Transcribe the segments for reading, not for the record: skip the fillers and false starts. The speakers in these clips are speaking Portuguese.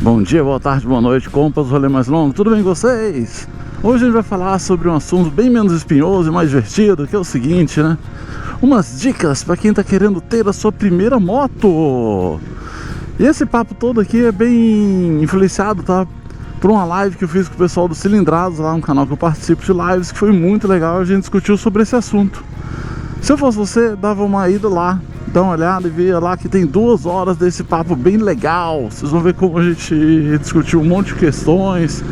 Bom dia, boa tarde, boa noite, compas, rolê mais longo, tudo bem com vocês? Hoje a gente vai falar sobre um assunto bem menos espinhoso e mais divertido, que é o seguinte, né? Umas dicas para quem tá querendo ter a sua primeira moto. E esse papo todo aqui é bem influenciado, tá? Por uma live que eu fiz com o pessoal do Cilindrados, lá um canal que eu participo de lives, que foi muito legal, a gente discutiu sobre esse assunto. Se eu fosse você, dava uma ida lá, dá uma olhada e via lá que tem 2 horas desse papo bem legal. Vocês vão ver como a gente discutiu um monte de questões.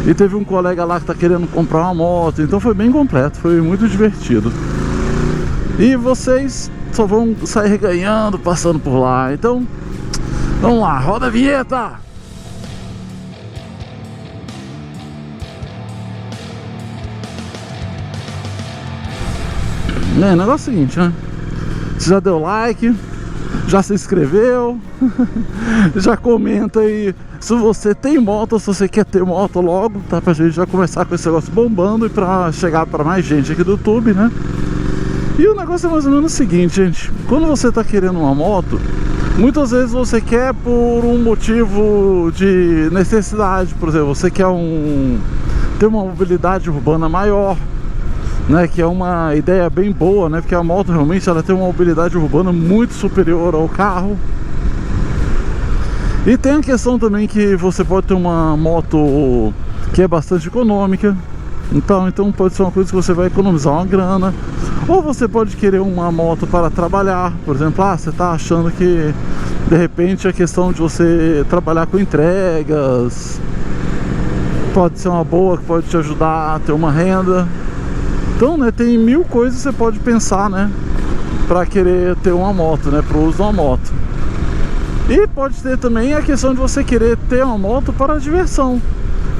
E teve um colega lá que tá querendo comprar uma moto, então foi bem completo, foi muito divertido. E vocês só vão sair ganhando passando por lá. Então, vamos lá, roda a vinheta! O negócio é o seguinte, né? Você já deu like, já se inscreveu, já comenta aí se você tem moto ou se você quer ter moto logo, tá? Pra gente já começar com esse negócio bombando e pra chegar pra mais gente aqui do YouTube, né? E o negócio é mais ou menos o seguinte, gente. Quando você tá querendo uma moto, muitas vezes você quer por um motivo de necessidade. Por exemplo, você quer ter uma mobilidade urbana maior, né, que é uma ideia bem boa, né, porque a moto realmente ela tem uma mobilidade urbana muito superior ao carro. E tem a questão também que você pode ter uma moto que é bastante econômica, então pode ser uma coisa que você vai economizar uma grana. Ou você pode querer uma moto para trabalhar, por exemplo, você está achando que de repente a questão de você trabalhar com entregas pode ser uma boa, que pode te ajudar a ter uma renda. Então, né, tem 1000 coisas que você pode pensar, né, para querer ter uma moto, né, para o uso de uma moto. E pode ter também a questão de você querer ter uma moto para diversão,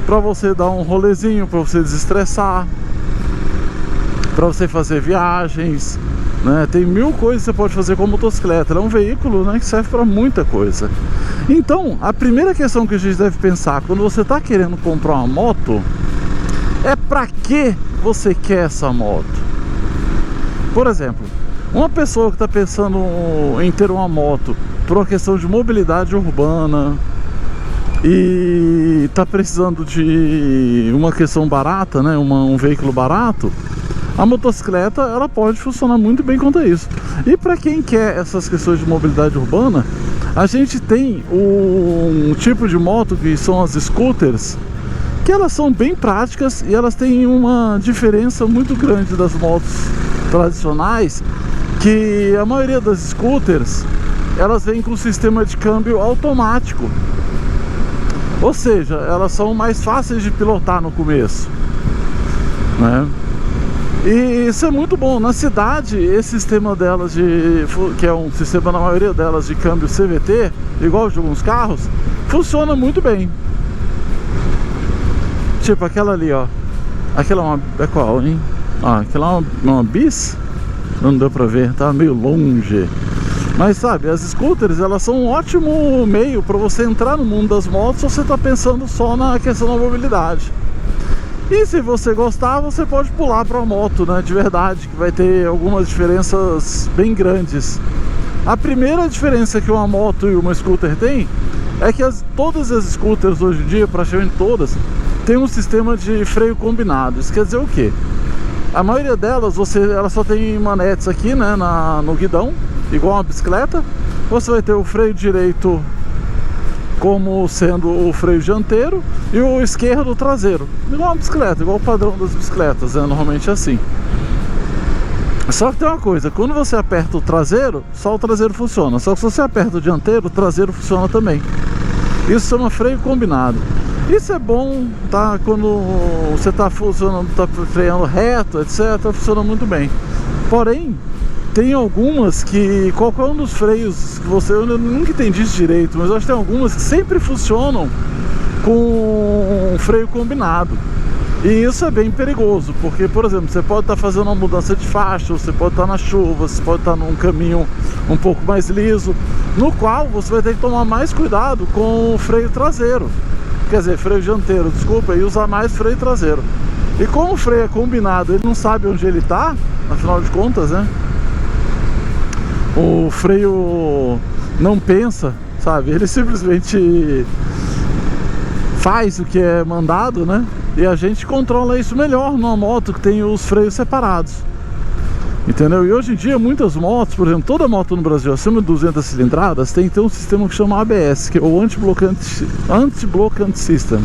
para você dar um rolezinho, para você desestressar, para você fazer viagens, né, tem 1000 coisas que você pode fazer com a motocicleta. Ela é um veículo, né, que serve para muita coisa. Então, a primeira questão que a gente deve pensar quando você está querendo comprar uma moto é para que você quer essa moto. Por exemplo, uma pessoa que está pensando em ter uma moto por uma questão de mobilidade urbana e está precisando de uma questão barata, né, um veículo barato, a motocicleta ela pode funcionar muito bem quanto a isso. E para quem quer essas questões de mobilidade urbana, a gente tem um tipo de moto que são as scooters, que elas são bem práticas e elas têm uma diferença muito grande das motos tradicionais, que a maioria das scooters elas vêm com sistema de câmbio automático, ou seja, elas são mais fáceis de pilotar no começo, né? E isso é muito bom. Na cidade, esse sistema delas que é um sistema na maioria delas de câmbio CVT, igual de alguns carros, funciona muito bem. Tipo aquela ali, ó. Aquela é qual, hein? Aquela é uma bis? Não deu pra ver, tá meio longe. Mas sabe, as scooters, elas são um ótimo meio para você entrar no mundo das motos se você tá pensando só na questão da mobilidade. E se você gostar, você pode pular para a moto, né, de verdade, que vai ter algumas diferenças bem grandes. A primeira diferença que uma moto e uma scooter tem é que todas as scooters hoje em dia, praticamente todas, tem um sistema de freio combinado. Isso quer dizer o quê? A maioria delas, ela só tem manetes aqui, né, no guidão, igual uma bicicleta. Você vai ter o freio direito como sendo o freio dianteiro e o esquerdo traseiro, igual uma bicicleta, igual o padrão das bicicletas, né, normalmente é assim. Só que tem uma coisa, quando você aperta o traseiro, só o traseiro funciona. Só que se você aperta o dianteiro, o traseiro funciona também. Isso chama freio combinado. Isso é bom, tá? Quando você tá funcionando, tá freando reto, etc, funciona muito bem. Porém, tem algumas que qualquer um dos freios que eu nunca entendi isso direito, mas eu acho que tem algumas que sempre funcionam com freio combinado. E isso é bem perigoso, porque, por exemplo, você pode estar fazendo uma mudança de faixa, você pode estar na chuva, você pode estar num caminho um pouco mais liso, no qual você vai ter que tomar mais cuidado com o freio traseiro. Quer dizer, freio dianteiro, desculpa, e usar mais freio traseiro. E como o freio é combinado, ele não sabe onde ele está, afinal de contas, né? O freio não pensa, sabe? Ele simplesmente faz o que é mandado, né? E a gente controla isso melhor numa moto que tem os freios separados, entendeu? E hoje em dia muitas motos, por exemplo, toda moto no Brasil acima de 200 cilindradas tem que ter um sistema que chama ABS, que é o Anti-Blockant System,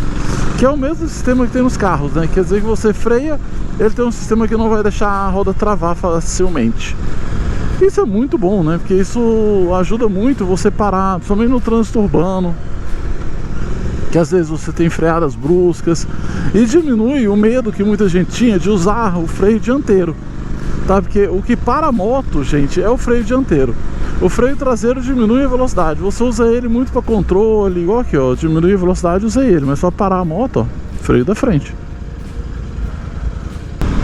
que é o mesmo sistema que tem nos carros, né? Quer dizer que você freia, ele tem um sistema que não vai deixar a roda travar facilmente. Isso é muito bom, né? Porque isso ajuda muito você parar, principalmente no trânsito urbano, que às vezes você tem freadas bruscas, e diminui o medo que muita gente tinha de usar o freio dianteiro, tá? Porque o que para a moto, gente, é o freio dianteiro. O freio traseiro diminui a velocidade, você usa ele muito para controle, igual aqui, ó, diminui a velocidade, usei ele, mas para parar a moto, ó, freio da frente.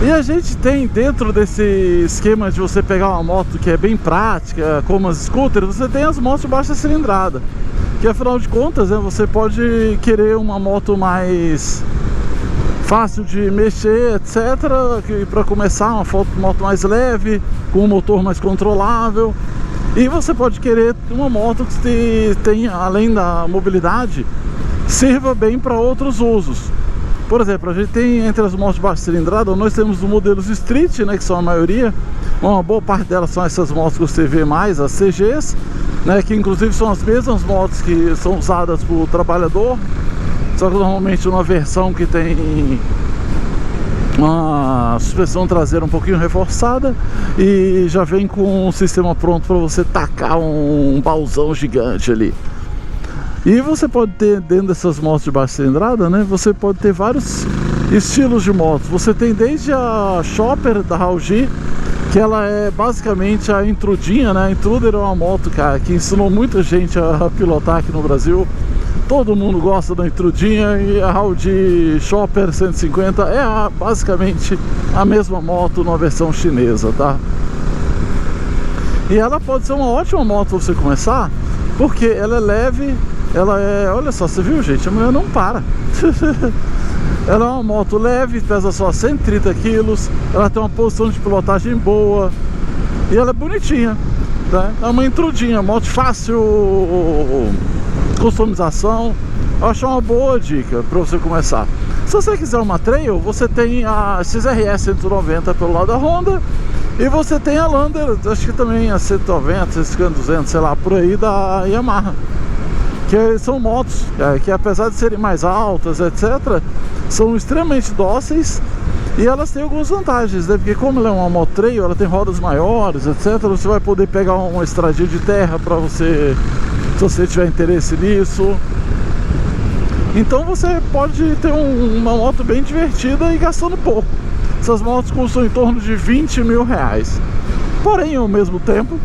E a gente tem dentro desse esquema de você pegar uma moto que é bem prática, como as scooters, você tem as motos de baixa cilindrada, que afinal de contas, né, você pode querer uma moto mais fácil de mexer, etc. Para começar, uma moto mais leve, com um motor mais controlável. E você pode querer uma moto que tenha, além da mobilidade, sirva bem para outros usos. Por exemplo, a gente tem entre as motos de baixa cilindrada, nós temos os modelos Street, né, que são a maioria. Uma boa parte delas são essas motos que você vê mais, as CGs, né, que inclusive são as mesmas motos que são usadas por trabalhador, só que normalmente uma versão que tem uma suspensão traseira um pouquinho reforçada e já vem com um sistema pronto para você tacar um baúzão gigante ali. E você pode ter, dentro dessas motos de baixa cilindrada, né, você pode ter vários estilos de motos. Você tem desde a Chopper da Raugi, que ela é basicamente a Intrudinha, né? A Intruder é uma moto, cara, que ensinou muita gente a pilotar aqui no Brasil. Todo mundo gosta da Intrudinha, e a Audi Chopper 150 é basicamente a mesma moto numa versão chinesa, tá? E ela pode ser uma ótima moto para você começar, porque ela é leve, ela é... Olha só, você viu, gente? A mulher não para. Ela é uma moto leve, pesa só 130 quilos, ela tem uma posição de pilotagem boa e ela é bonitinha, né? É uma Intrudinha, moto fácil customização. Eu acho uma boa dica para você começar. Se você quiser uma trail, você tem a XRS 190 pelo lado da Honda e você tem a Lander, acho que também a 190, 150, 200, sei lá, por aí, da Yamaha. Que são motos que apesar de serem mais altas, etc., são extremamente dóceis e elas têm algumas vantagens, né? Porque como ela é uma moto trail, ela tem rodas maiores, etc., você vai poder pegar uma estradinha de terra para você, se você tiver interesse nisso. Então você pode ter uma moto bem divertida e gastando pouco. Essas motos custam em torno de 20 mil reais. Porém, ao mesmo tempo,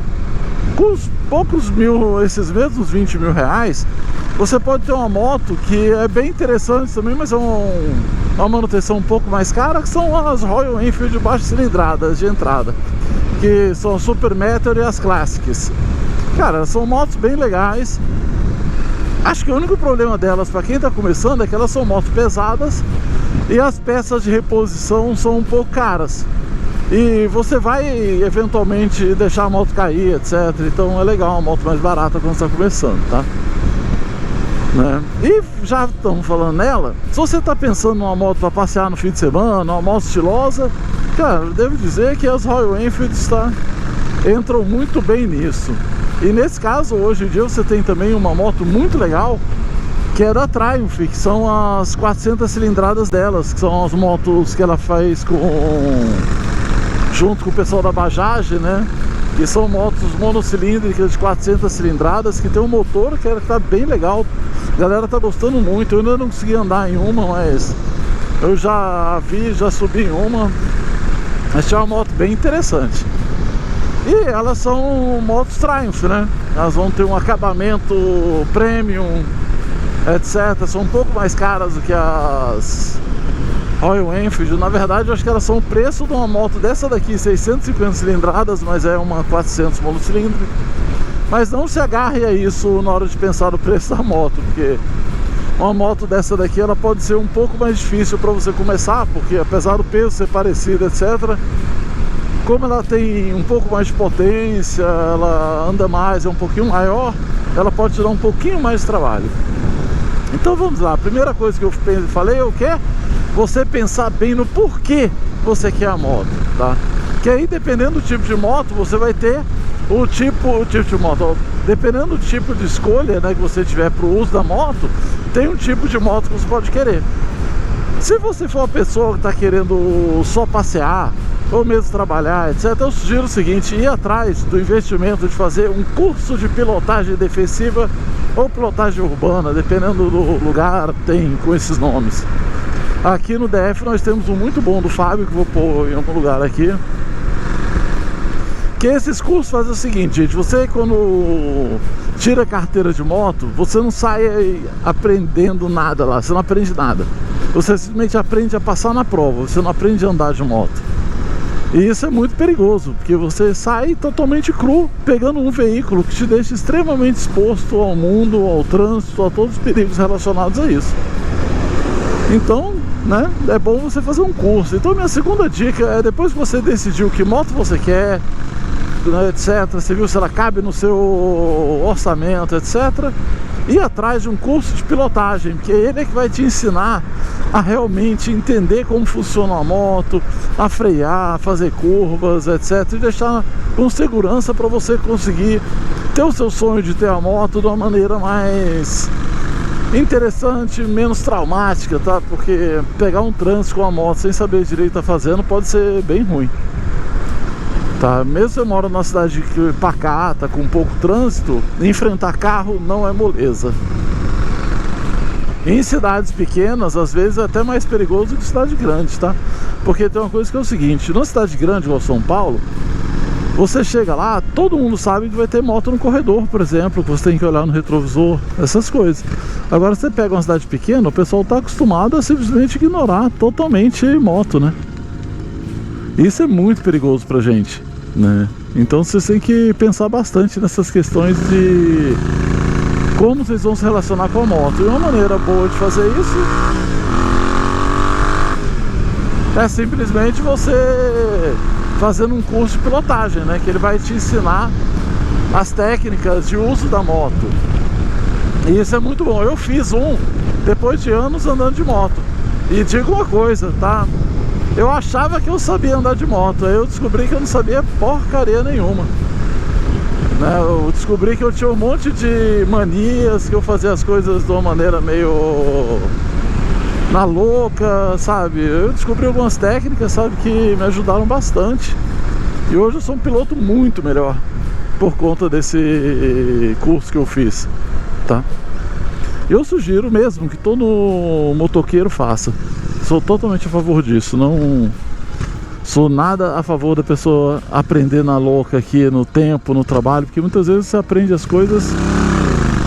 com os poucos mil, esses mesmos 20 mil reais, você pode ter uma moto que é bem interessante também, mas é uma manutenção um pouco mais cara, que são as Royal Enfield de baixa cilindrada de entrada, que são a Super Meteor e as Classics. Cara, são motos bem legais. Acho que o único problema delas, para quem está começando, é que elas são motos pesadas e as peças de reposição são um pouco caras. E você vai eventualmente deixar a moto cair, etc. Então é legal uma moto mais barata quando está começando, tá? Né? E já estamos falando nela, se você está pensando numa moto para passear no fim de semana, uma moto estilosa, cara, eu devo dizer que as Royal Enfield entram muito bem nisso. E nesse caso, hoje em dia, você tem também uma moto muito legal, que é da Triumph, que são as 400 cilindradas delas, que são as motos que ela faz junto com o pessoal da Bajaj, né? Que são motos monocilíndricas de 400 cilindradas, que tem um motor que tá bem legal. A galera tá gostando muito. Eu ainda não consegui andar em uma, mas eu já vi, já subi em uma. Achei uma moto bem interessante. E elas são motos Triumph, né? Elas vão ter um acabamento premium, etc. São um pouco mais caras do que as Royal Enfield. Na verdade, eu acho que elas são o preço de uma moto dessa daqui, 650 cilindradas, mas é uma 400 monocilíndrica. Mas não se agarre a isso na hora de pensar no preço da moto, porque uma moto dessa daqui, ela pode ser um pouco mais difícil para você começar, porque apesar do peso ser parecido, etc., como ela tem um pouco mais de potência, ela anda mais, é um pouquinho maior, ela pode te dar um pouquinho mais de trabalho. Então vamos lá, a primeira coisa que eu falei é o quê? Você pensar bem no porquê você quer a moto, tá? Que aí, dependendo do tipo de moto, você vai ter o tipo de moto. Dependendo do tipo de escolha, né, que você tiver para o uso da moto, tem um tipo de moto que você pode querer. Se você for uma pessoa que está querendo só passear, ou mesmo trabalhar, etc., eu sugiro o seguinte: ir atrás do investimento de fazer um curso de pilotagem defensiva ou pilotagem urbana, dependendo do lugar, tem com esses nomes. Aqui no DF nós temos um muito bom do Fábio, que vou pôr em algum lugar aqui. Que esses cursos fazem o seguinte, gente: você, quando tira a carteira de moto, você não sai aprendendo nada lá, você não aprende nada. Você simplesmente aprende a passar na prova, você não aprende a andar de moto. E isso é muito perigoso, porque você sai totalmente cru, pegando um veículo que te deixa extremamente exposto ao mundo, ao trânsito, a todos os perigos relacionados a isso. Então, né, é bom você fazer um curso. Então minha segunda dica é, depois que você decidiu que moto você quer, etc., você viu se ela cabe no seu orçamento, etc., ir atrás de um curso de pilotagem, porque ele é que vai te ensinar a realmente entender como funciona a moto, a frear, a fazer curvas, etc., e deixar com segurança para você conseguir ter o seu sonho de ter a moto de uma maneira mais interessante, menos traumática, tá? Porque pegar um trânsito com a moto sem saber direito o que tá fazendo pode ser bem ruim. Tá? Mesmo se você mora numa cidade pacata, com pouco trânsito, enfrentar carro não é moleza. Em cidades pequenas, às vezes é até mais perigoso que cidade grande, tá? Porque tem uma coisa que é o seguinte: numa cidade grande igual São Paulo, você chega lá, todo mundo sabe que vai ter moto no corredor, por exemplo, que você tem que olhar no retrovisor, essas coisas. Agora, você pega uma cidade pequena, o pessoal está acostumado a simplesmente ignorar totalmente moto, né? Isso é muito perigoso pra gente, né? Então vocês têm que pensar bastante nessas questões de como vocês vão se relacionar com a moto. E uma maneira boa de fazer isso é simplesmente você fazendo um curso de pilotagem, né? Que ele vai te ensinar as técnicas de uso da moto. E isso é muito bom. Eu fiz um depois de anos andando de moto. E digo uma coisa, tá? Eu achava que eu sabia andar de moto, aí eu descobri que eu não sabia porcaria nenhuma, né? Eu descobri que eu tinha um monte de manias, que eu fazia as coisas de uma maneira meio na louca, sabe? Eu descobri algumas técnicas, sabe, que me ajudaram bastante. E hoje eu sou um piloto muito melhor por conta desse curso que eu fiz, tá? Eu sugiro mesmo que todo motoqueiro faça. Sou totalmente a favor disso. Não sou nada a favor da pessoa aprender na louca aqui no tempo, no trabalho, porque muitas vezes você aprende as coisas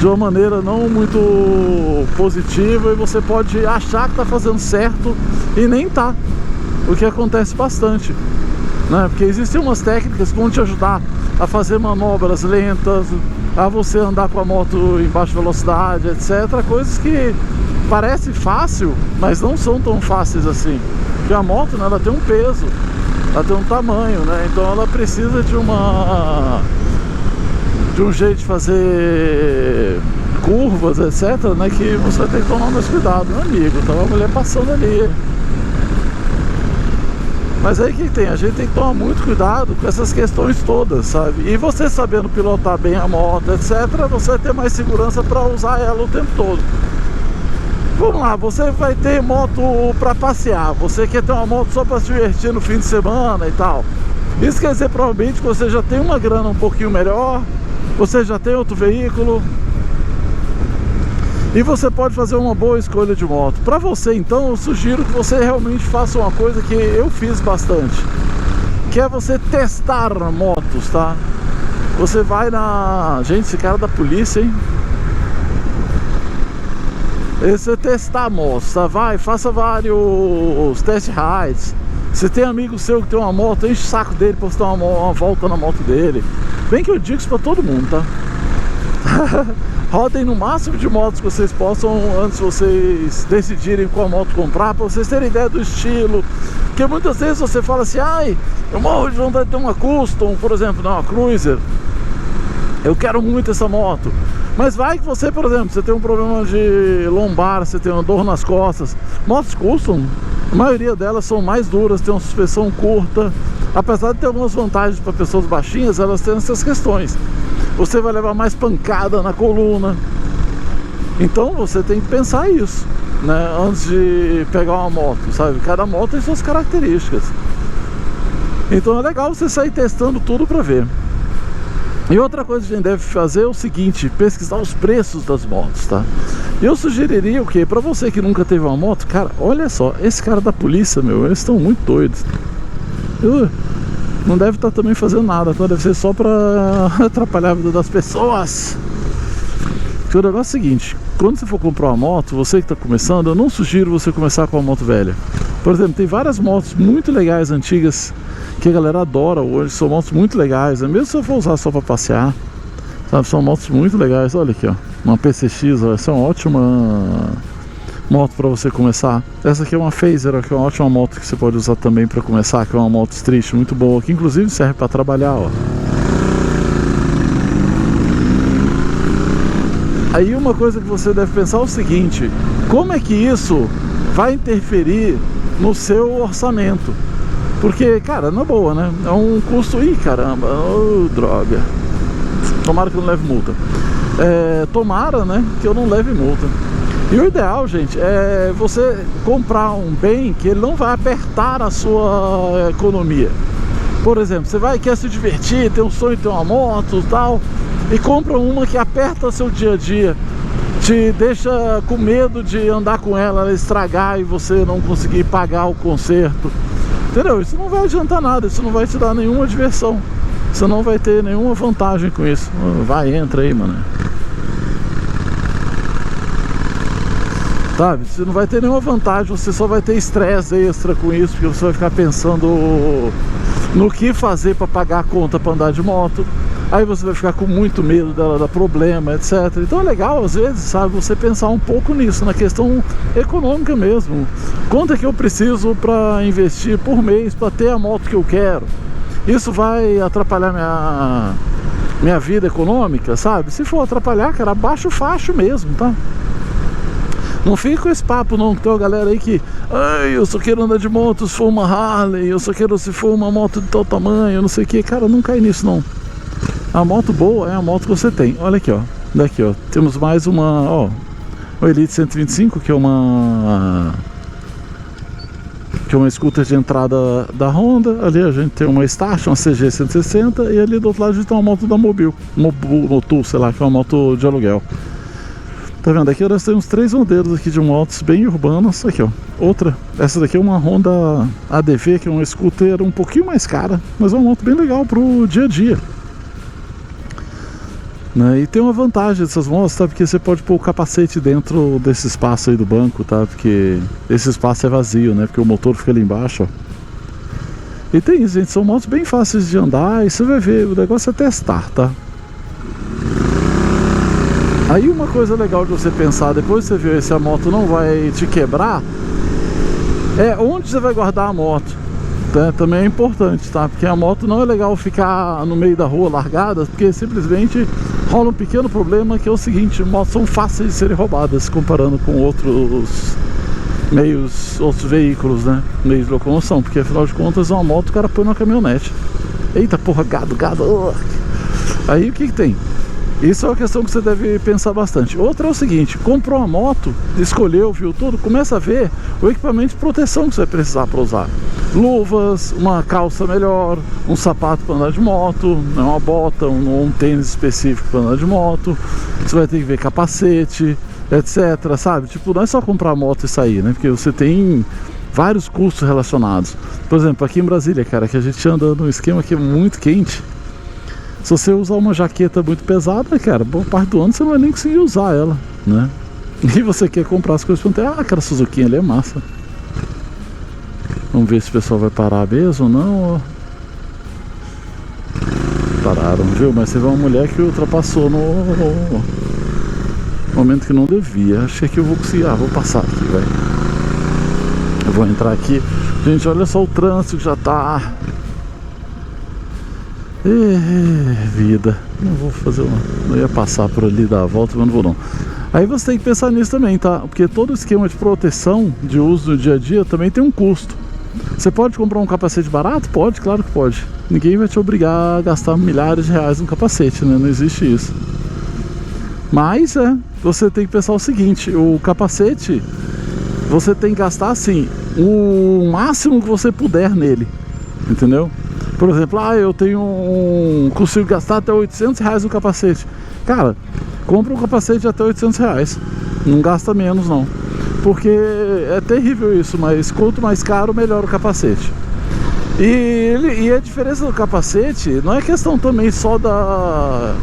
de uma maneira não muito positiva e você pode achar que está fazendo certo e nem tá. O que acontece bastante, né? Porque existem umas técnicas que vão te ajudar a fazer manobras lentas, a você andar com a moto em baixa velocidade, etc. Coisas que parece fácil, mas não são tão fáceis assim. Porque a moto, né, ela tem um peso, ela tem um tamanho, né? Então ela precisa de um jeito de fazer curvas, etc., né, que você tem que tomar mais cuidado, meu amigo. Tá uma mulher passando ali. Mas aí o que tem? A gente tem que tomar muito cuidado com essas questões todas, sabe? E você sabendo pilotar bem a moto, etc., você vai ter mais segurança para usar ela o tempo todo. Vamos lá, você vai ter moto para passear, você quer ter uma moto só para se divertir no fim de semana e tal. Isso quer dizer provavelmente que você já tem uma grana um pouquinho melhor, você já tem outro veículo e você pode fazer uma boa escolha de moto. Para você, então, eu sugiro que você realmente faça uma coisa que eu fiz bastante, que é você testar motos, tá? Você vai na... Gente, esse cara da polícia, hein? Você testar motos, tá? Vai, faça vários test rides. Se tem amigo seu que tem uma moto, enche o saco dele pra você dar uma volta na moto dele. Bem que eu digo isso pra todo mundo, tá? Rodem no máximo de motos que vocês possam antes de vocês decidirem qual moto comprar, pra vocês terem ideia do estilo. Porque muitas vezes você fala assim: ai, eu morro de vontade de ter uma Custom, por exemplo, não, uma Cruiser. Eu quero muito essa moto. Mas vai que você, por exemplo, você tem um problema de lombar, você tem uma dor nas costas. Motos custom, a maioria delas são mais duras, tem uma suspensão curta. Apesar de ter algumas vantagens para pessoas baixinhas, elas têm essas questões. Você vai levar mais pancada na coluna. Então você tem que pensar isso, né, antes de pegar uma moto, sabe? Cada moto tem suas características. Então é legal você sair testando tudo para ver. E outra coisa que a gente deve fazer é o seguinte: pesquisar os preços das motos, tá? Eu sugeriria o quê? Pra você que nunca teve uma moto, cara, olha só, esse cara da polícia, meu, eles estão muito doidos. Não deve estar também fazendo nada, tá? Deve ser só pra atrapalhar a vida das pessoas. Porque o negócio é o seguinte: quando você for comprar uma moto, você que tá começando, eu não sugiro você começar com uma moto velha. Por exemplo, tem várias motos muito legais, antigas, que a galera adora hoje. São motos muito legais, né? Mesmo se eu for usar só para passear, sabe? São motos muito legais. Olha aqui, ó, uma PCX, ó. Essa é uma ótima moto para você começar. Essa aqui é uma Phaser, que é uma ótima moto que você pode usar também para começar, que é uma moto street muito boa, que inclusive serve para trabalhar, ó. Aí uma coisa que você deve pensar é o seguinte: como é que isso vai interferir no seu orçamento? Porque, cara, na boa, né? É um custo... Ih, caramba, oh, droga. Tomara que eu não leve multa. Tomara, né, que eu não leve multa. E o ideal, gente, é você comprar um bem que ele não vai apertar a sua economia. Por exemplo, você quer se divertir, tem um sonho de ter uma moto e tal, e compra uma que aperta seu dia a dia, te deixa com medo de andar com ela estragar e você não conseguir pagar o conserto. Entendeu? Isso não vai adiantar nada, isso não vai te dar nenhuma diversão. Você não vai ter nenhuma vantagem com isso. Vai, entra aí, mano. Sabe? Você não vai ter nenhuma vantagem, você só vai ter estresse extra com isso, porque você vai ficar pensando no que fazer para pagar a conta para andar de moto. Aí você vai ficar com muito medo dela dar problema, etc. Então é legal, às vezes, sabe, você pensar um pouco nisso, na questão econômica mesmo. Quanto é que eu preciso para investir por mês para ter a moto que eu quero? Isso vai atrapalhar minha vida econômica, sabe? Se for atrapalhar, cara, abaixa o facho mesmo, tá? Não fica com esse papo não, que tem uma galera aí que... Ai, eu só quero andar de moto se for uma Harley, eu só quero se for uma moto de tal tamanho, não sei o que. Cara, não cai nisso não. A moto boa é a moto que você tem. Olha aqui, ó. Daqui, ó. Temos mais uma, ó, o Elite 125, que é uma scooter de entrada da Honda. Ali a gente tem uma Start, uma CG 160, e ali do outro lado a gente tem uma moto da Mobil, sei lá, que é uma moto de aluguel. Tá vendo? Aqui nós temos 3 modelos aqui de motos bem urbanas. Aqui, ó. Outra, essa daqui é uma Honda ADV, que é uma scooter um pouquinho mais cara, mas é uma moto bem legal pro dia a dia. Né? E tem uma vantagem dessas motos, tá? Porque você pode pôr o capacete dentro desse espaço aí do banco, tá? Porque esse espaço é vazio, né? Porque o motor fica ali embaixo, ó. E tem isso, gente, são motos bem fáceis de andar, e você vai ver, o negócio é testar, tá? Aí uma coisa legal de você pensar, depois você ver se a moto não vai te quebrar, é onde você vai guardar a moto. Também é importante, tá? Porque a moto não é legal ficar no meio da rua largada, porque simplesmente rola um pequeno problema, que é o seguinte: motos são fáceis de serem roubadas comparando com outros meios, outros veículos, né? Meios de locomoção, porque afinal de contas uma moto o cara põe numa caminhonete. Eita porra, gado. Aí o que tem? Isso é uma questão que você deve pensar bastante. Outra é o seguinte: comprou uma moto, escolheu, viu tudo, começa a ver o equipamento de proteção que você vai precisar para usar. Luvas, uma calça melhor, um sapato para andar de moto, uma bota, um tênis específico para andar de moto. Você vai ter que ver capacete, etc, sabe? Tipo, não é só comprar a moto e sair, né? Porque você tem vários custos relacionados. Por exemplo, aqui em Brasília, cara, que a gente anda num esquema que é muito quente. Se você usar uma jaqueta muito pesada, cara, boa parte do ano você não vai nem conseguir usar ela, né? E você quer comprar as coisas para ter, aquela Suzuki ali é massa. Vamos ver se o pessoal vai parar mesmo ou não. Pararam, viu? Mas teve uma mulher que ultrapassou no momento que não devia. Achei que eu vou conseguir, vou passar aqui, velho. Eu vou entrar aqui. Gente, olha só o trânsito que já tá. Vida. Não vou fazer uma... Não ia passar por ali dar a volta, mas não vou não. Aí você tem que pensar nisso também, tá? Porque todo esquema de proteção de uso no dia a dia também tem um custo. Você pode comprar um capacete barato? Pode, claro que pode. Ninguém vai te obrigar a gastar milhares de reais num capacete, né? Não existe isso. Mas, você tem que pensar o seguinte, o capacete, você tem que gastar, assim, o máximo que você puder nele, entendeu? Por exemplo, eu consigo gastar até 800 reais no capacete. Cara, compra um capacete de até 800 reais. Não gasta menos, não. Porque é terrível isso, mas quanto mais caro, melhor o capacete. E a diferença do capacete não é questão também só da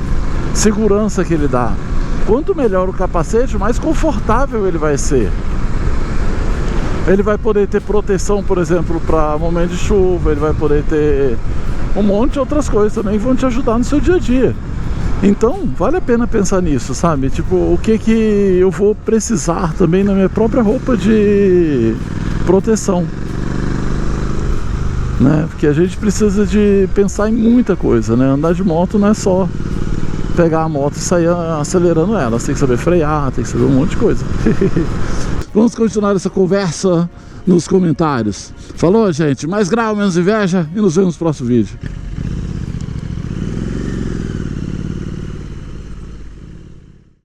segurança que ele dá. Quanto melhor o capacete, mais confortável ele vai ser. Ele vai poder ter proteção, por exemplo, para momento de chuva. Ele vai poder ter um monte de outras coisas também que vão te ajudar no seu dia a dia. Então, vale a pena pensar nisso, sabe? Tipo, o que eu vou precisar também na minha própria roupa de proteção, né? Porque a gente precisa de pensar em muita coisa, né? Andar de moto não é só pegar a moto e sair acelerando ela. Você tem que saber frear, tem que saber um monte de coisa. Vamos continuar essa conversa nos comentários. Falou, gente? Mais grau, menos inveja e nos vemos no próximo vídeo.